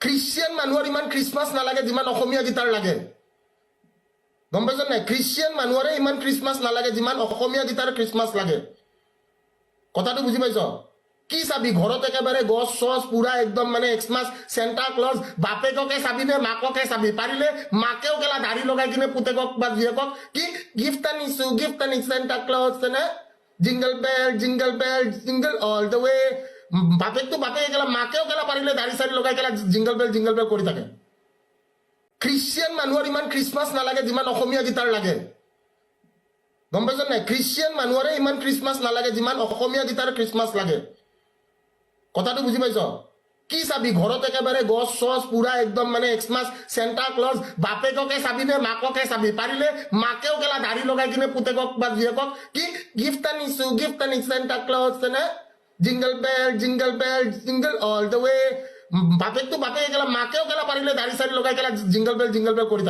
Christian মানুহৰ ইমান Christmas নালাগে যিমান অসমীয়া গীটাৰ লাগে গম পাইছ নাই খ্ৰীষ্টিয়ান মানুহৰে ইমান খ্ৰীষ্টমাছ নালাগে যিমান অসমীয়া গীটাৰ খ্ৰীষ্টমাছ লাগে কথাটো বুজি পাইছ কি চাবি ঘৰত একেবাৰে গছ চছ পুৰা একদম মানে এক্সমাছ চেণ্টা ক্লজ বাপেককে চাবি নে মাককে চাবি পাৰিলে মাকেও কেলা দাড়ি লগাই কিনে পুতেকক বা জীয়েকক কি গিফ্ট আনিছো চেণ্টা ক্লজ নে jingle bell jingle all the way বাপেকটো বাপেকে কেলা মাকেও কেলা পাৰিলে দাড়ি চাড়ি লগাই কেলা জিংগল বেল কৰি থাকে খ্ৰীষ্টিয়ান মানুহৰ ইমান খ্ৰীষ্টমাছ নালাগে যিমান অসমীয়া গীটাৰ লাগে গম পাইছ নাই খ্ৰীষ্টিয়ান মানুহৰে ইমান খ্ৰীষ্টমাছ নালাগে যিমান অসমীয়া গীটাৰ খ্ৰীষ্টমাছ লাগে কথাটো বুজি পাইছ কি চাবি ঘৰত একেবাৰে গছ চছ পুৰা একদম মানে এক্সমাছ চেণ্টা ক্লজ বাপেককে চাবি নে মাককে চাবি পাৰিলে মাকেও কেলা দাড়ি লগাই কিনে পুতেকক বা জীয়েকক কি গিফ্ট আনিছো চেণ্টা ক্লজ নে jingle jingle all the way বাপেকটো বাপেকে কেলা মাকেও কেলা পাৰিলে দাড়ি চাড়ি লগাই কেলা জিংগল বেল কৰি থাকে